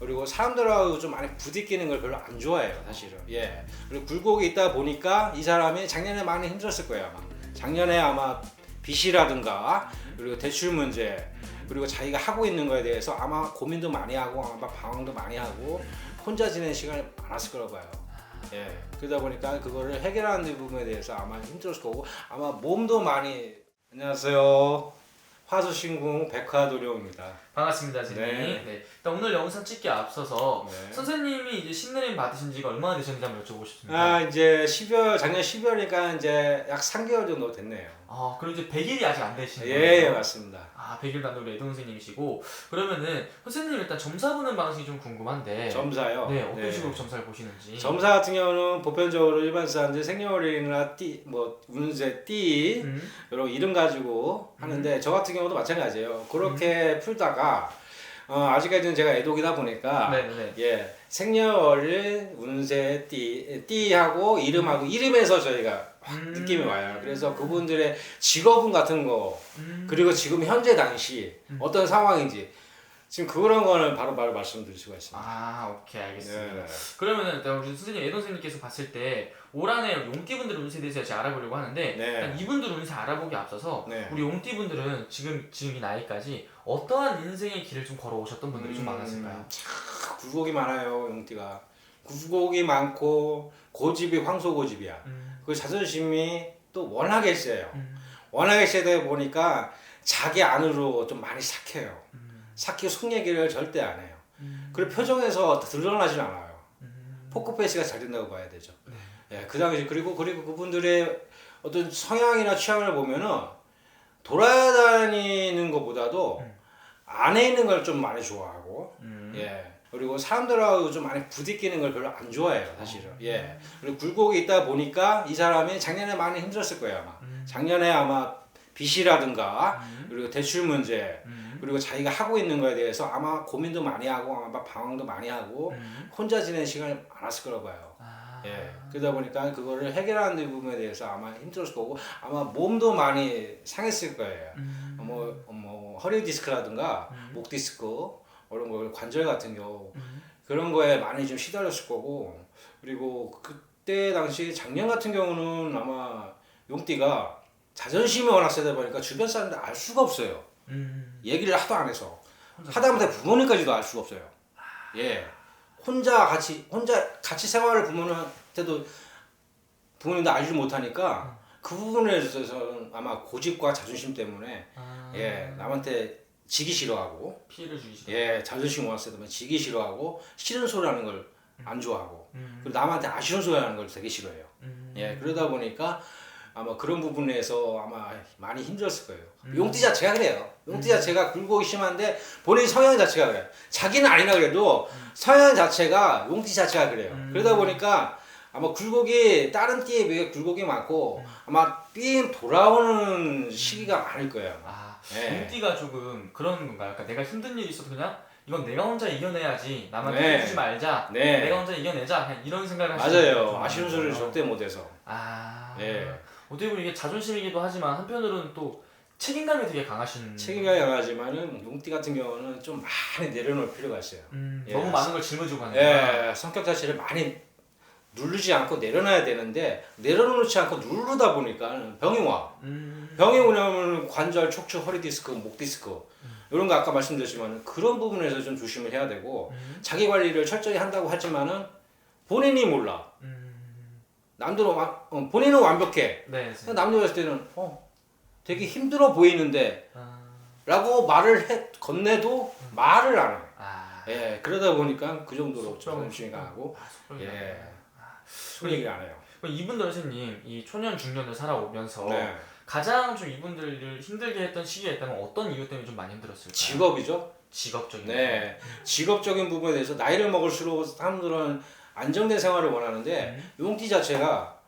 그리고 사람들하고 좀 많이 부딪히는 걸 별로 안 좋아해요, 사실은. 예. 그리고 굴곡이 있다 보니까 이 사람이 작년에 많이 힘들었을 거예요, 아마. 작년에 아마 빚이라든가 그리고 대출 문제 그리고 자기가 하고 있는 거에 대해서 아마 고민도 많이 하고 아마 방황도 많이 하고 혼자 지내는 시간이 많았을 거라고 봐요. 예. 그러다 보니까 그거를 해결하는 부분에 대해서 아마 힘들었을 거고 아마 몸도 많이. 안녕하세요. 화수신궁 백화도령입니다. 반갑습니다, 진님. 네. 네. 일단 오늘 영상 찍기 앞서서 네. 선생님이 이제 신내림 받으신 지가 얼마나 되셨는지 한번 여쭤보고 싶습니다. 이제 작년 12월이니까 이제 약 3개월 정도 됐네요. 그럼 이제 100일이 아직 안 되신 거예요? 예, 맞습니다. 100일 단독 레드 선생님이시고 그러면은 선생님 일단 점사 보는 방식이 좀 궁금한데. 점사요? 네, 어떤 식으로 점사를 보시는지. 점사 같은 경우는 보편적으로 일반 사람들 생년월일이나 운세, 띠 이런 이름 가지고 하는데 저 같은 경우도 마찬가지예요. 그렇게 풀다가 아직까지는 제가 애독이다 보니까 네네. 예, 생년월일, 운세, 띠하고 이름에서 저희가 확 느낌이 와요. 그래서 그분들의 직업운 같은 거 그리고 지금 현재 당시 어떤 상황인지 지금 그런 거는 바로 말씀드릴 수가 있습니다. 오케이, 알겠습니다. 네. 그러면은 일단 우리 선생님, 애동 선생님께서 봤을 때 올 한해 용띠분들 운세에 대해서 제가 알아보려고 하는데 네. 일단 이분들 운세 알아보기 앞서서 네. 우리 용띠분들은 지금 이 나이까지 어떠한 인생의 길을 좀 걸어오셨던 분들이 좀 많았을까요? 굴곡이 많아요, 용띠가. 굴곡이 많고 고집이 황소고집이야. 그 자존심이 또 워낙에 세요. 워낙에 세다 보니까 자기 안으로 좀 많이 삭혀요. 삭히고 속 얘기를 절대 안 해요. 그리고 표정에서 드러나질 않아요. 포커페이스가 잘 된다고 봐야 되죠. 예, 그 당시 그리고 그분들의 어떤 성향이나 취향을 보면은 돌아다니는 것보다도 안에 있는 걸 좀 많이 좋아하고, 예. 그리고 사람들하고 좀 많이 부딪히는 걸 별로 안 좋아해요, 사실은. 예. 그리고 굴곡이 있다 보니까 이 사람이 작년에 많이 힘들었을 거예요, 아마. 작년에 아마 빚이라든가 그리고 대출 문제 그리고 자기가 하고 있는 거에 대해서 아마 고민도 많이 하고 아마 방황도 많이 하고 혼자 지내는 시간이 많았을 거라고 봐요. 예. 그러다 보니까 그거를 해결하는 부분에 대해서 아마 힘들었을 거고 아마 몸도 많이 상했을 거예요. 뭐 허리 디스크라든가 목 디스크 이런 거 관절 같은 경우 그런 거에 많이 좀 시달렸을 거고 그리고 그때 당시 작년 같은 경우는 아마 용띠가 자존심이 워낙 세다 보니까 주변 사람들 알 수가 없어요. 얘기를 하도 안 해서 하다못해 부모님까지도 알 수가 없어요. 예. 혼자 같이 생활을 부모님한테도 부모님도 알지 못하니까 그 부분에 있어서는 아마 고집과 자존심 때문에 예, 남한테 지기 싫어하고 피해를 주기 싫어. 예, 자존심 워낙 세다 보면 지기 싫어하고 싫은 소리 하는 걸 안 좋아하고 그리고 남한테 아쉬운 소리 하는 걸 되게 싫어해요. 예, 그러다 보니까 아마 그런 부분에서 아마 많이 힘들었을 거예요. 용띠 자체가 그래요. 용띠 자체가 굴곡이 심한데 본인 성향 자체가 그래요. 자기는 아니라 그래도 성향 자체가 용띠 자체가 그래요. 그러다 보니까 아마 굴곡이 다른 띠에 비해 굴곡이 많고 아마 삥 돌아오는 시기가 많을 거예요. 예. 용띠가 조금 그런 건가요? 그러니까 내가 힘든 일이 있어도 그냥 이건 내가 혼자 이겨내야지 남한테 네. 해주지 말자. 네. 내가 혼자 이겨내자. 그냥 이런 생각을 하시는 맞아요. 아쉬운 소리를 절대 못해서. 예. 어떻게 보면 이게 자존심이기도 하지만 한편으로는 또 책임감이 되게 강하신. 책임감이 강하지만은 용띠 같은 경우는 좀 많이 내려놓을 필요가 있어요. 예. 너무 많은 걸 짊어지고 가는 거야. 예. 성격 자체를 많이 누르지 않고 내려놔야 되는데 내려놓지 않고 누르다 보니까 병이 와. 병이 오냐면 관절, 척추, 허리 디스크, 목 디스크 이런 거 아까 말씀드렸지만 그런 부분에서 좀 조심을 해야 되고 자기 관리를 철저히 한다고 하지만은 본인이 몰라. 남들은 본인은 완벽해. 네. 남들 봤을 때는 되게 힘들어 보이는데 라고 건네도 말을 안 해. 예, 그러다 보니까 그 정도로 자존심이 강하고 예, 속 얘기를 안 해요. 이분들 선생님 이 초년 중년을 살아오면서 네. 가장 좀 이분들을 힘들게 했던 시기가 있다면 어떤 이유 때문에 좀 많이 힘들었을까요? 직업이죠. 직업적인. 네, 직업적인 부분에 대해서 나이를 먹을수록 사람들은 안정된 생활을 원하는데 용띠 자체가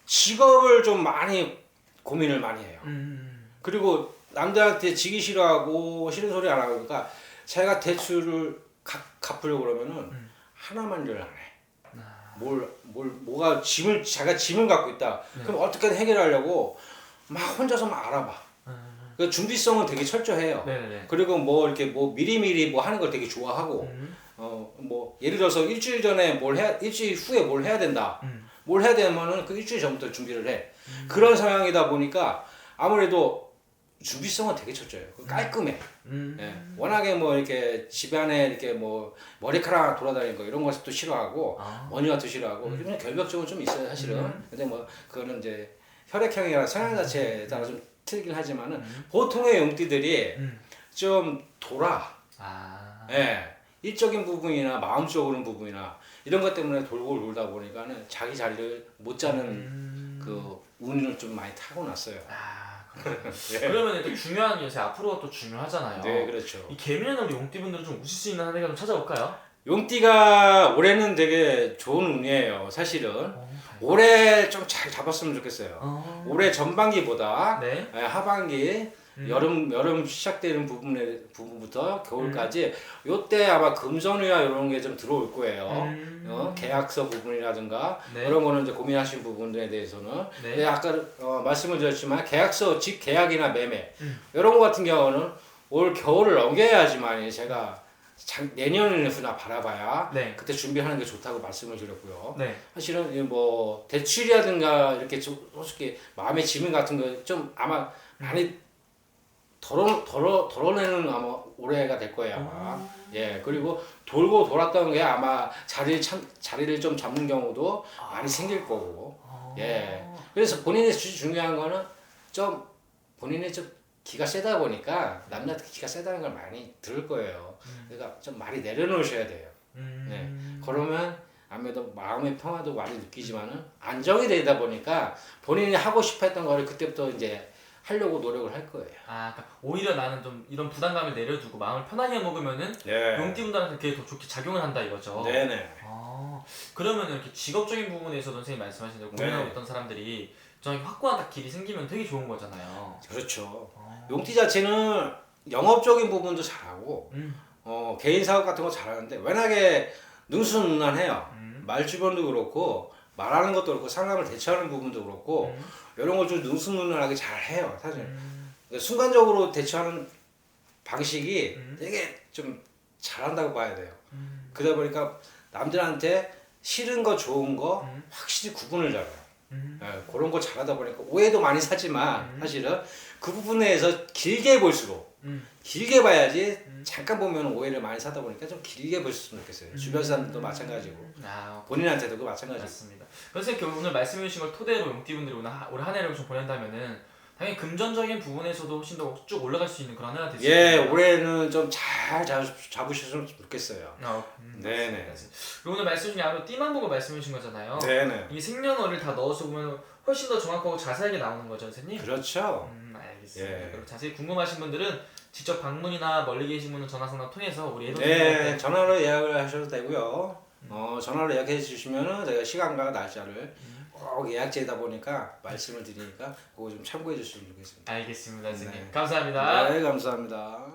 직업을 좀 많이 고민을 많이 해요. 그리고 남들한테 지기 싫어하고 싫은 소리 안 하고 그러니까 자기가 대출을 갚으려고 그러면은 하나만 일을 안 해. 뭐가 자기가 짐을 갖고 있다. 그럼 어떻게든 해결하려고 막 혼자서 막 알아봐. 그 준비성은 되게 철저해요. 네네. 그리고 뭐 이렇게 뭐 미리미리 뭐 하는 걸 되게 좋아하고 뭐 예를 들어서 일주일 전에 일주일 후에 뭘 해야 된다. 뭘 해야 되면은 그 일주일 전부터 준비를 해. 그런 상황이다 보니까 아무래도 준비성은 되게 철저해요. 깔끔해. 예. 워낙에 뭐 이렇게 집안에 이렇게 뭐 머리카락 돌아다니는 거 이런 것도 싫어하고 먼지 같도 싫어하고 그냥 결벽증은 좀 있어요 사실은. 근데 뭐 그거는 이제 혈액형이나 성향 자체에 따라 좀 틀리긴 하지만은 보통의 용띠들이 좀 돌아. 예. 일적인 부분이나 마음적인 부분이나 이런 것 때문에 돌고 돌다 보니까는 자기 자리를 못 짜는 그 운을 좀 많이 타고났어요. 예. 그러면 또 중요한 요새 앞으로 또 중요하잖아요. 네, 그렇죠. 이 개미는 우리 용띠분들은 좀 웃을 수 있는 한 해가 좀 찾아올까요? 용띠가 올해는 되게 좋은 운이에요. 사실은 올해 좀 잘 잡았으면 좋겠어요. 올해 전반기보다 네. 하반기 여름 시작되는 부분부터 겨울까지 요때 아마 금전위와 이런 게 좀 들어올 거예요. 계약서 부분이라든가 네. 그런 거는 이제 고민하신 부분들에 대해서는 네. 근데 아까 말씀을 드렸지만 계약서 집 계약이나 매매 이런 거 같은 경우는 올 겨울을 넘겨야지만 제가 내년을 후나 바라봐야 네. 그때 준비하는 게 좋다고 말씀을 드렸고요. 네. 사실은 이 뭐 대출이라든가 이렇게 좀 솔직히 마음의 짐 같은 거 좀 아마 많이 덜어내는 아마 올해가 될 거예요 아마. 예 그리고 돌고 돌았던 게 아마 자리를 좀 잡는 경우도 많이 생길 거고. 예 그래서 본인이 중요한 거는 좀 본인이 좀 기가 세다 보니까 남자한테 기가 세다는 걸 많이 들을 거예요. 그러니까 좀 많이 내려놓으셔야 돼요. 네. 그러면 아무래도 마음의 평화도 많이 느끼지만은 안정이 되다 보니까 본인이 하고 싶었던 거를 그때부터 이제 하려고 노력을 할 거예요. 그러니까 오히려 나는 좀 이런 부담감을 내려두고 마음을 편하게 먹으면은 용띠분들한테 그게 더 좋게 작용을 한다 이거죠. 네네. 그러면 이렇게 직업적인 부분에서도 선생님 말씀하신 대로 고민하고 있던 사람들이 정말 확고한 딱 길이 생기면 되게 좋은 거잖아요. 그렇죠. 용띠 자체는 영업적인 부분도 잘하고 개인 사업 같은 거 잘하는데 워낙에 능수능란해요. 말 주변도 그렇고 말하는 것도 그렇고 사람을 대처하는 부분도 그렇고 이런 걸 좀 능수능란하게 잘 해요 사실. 그러니까 순간적으로 대처하는 방식이 되게 좀 잘한다고 봐야 돼요. 그러다 보니까 남들한테 싫은 거 좋은 거 확실히 구분을 잘해요. 예, 그런 거 잘하다 보니까 오해도 많이 사지만 사실은 그 부분에서 길게 볼수록 길게 봐야지 잠깐 보면 오해를 많이 사다 보니까 좀 길게 보셨으면 좋겠어요. 주변 사람들도 마찬가지고 본인한테도 그 마찬가지고. 맞습니다. 선생님 오늘 말씀해 주신 걸 토대로 용띠분들이 올 한 해를 좀 보낸다면은 당연히 금전적인 부분에서도 훨씬 더 쭉 올라갈 수 있는 그런 해가 됐을 예, 거예요. 올해는 좀 잘 잡으셨으면 좋겠어요. 네네. 그리고 오늘 말씀 중에 아무 띠만 보고 말씀해 주신 거잖아요. 네네. 이 생년월일 다 넣어서 보면 훨씬 더 정확하고 자세하게 나오는 거죠, 선생님? 그렇죠. 알겠습니다. 예. 그럼 자세히 궁금하신 분들은 직접 방문이나 멀리 계신 분은 전화 상담 통해서 우리 네, 전화로 예약을 하셔도 되고요. 전화로 예약해 주시면은 제가 시간과 날짜를 꼭 예약제다 보니까 말씀을 드리니까 그거 좀 참고해 주시면 좋겠습니다. 알겠습니다, 선생님. 감사합니다. 네, 감사합니다.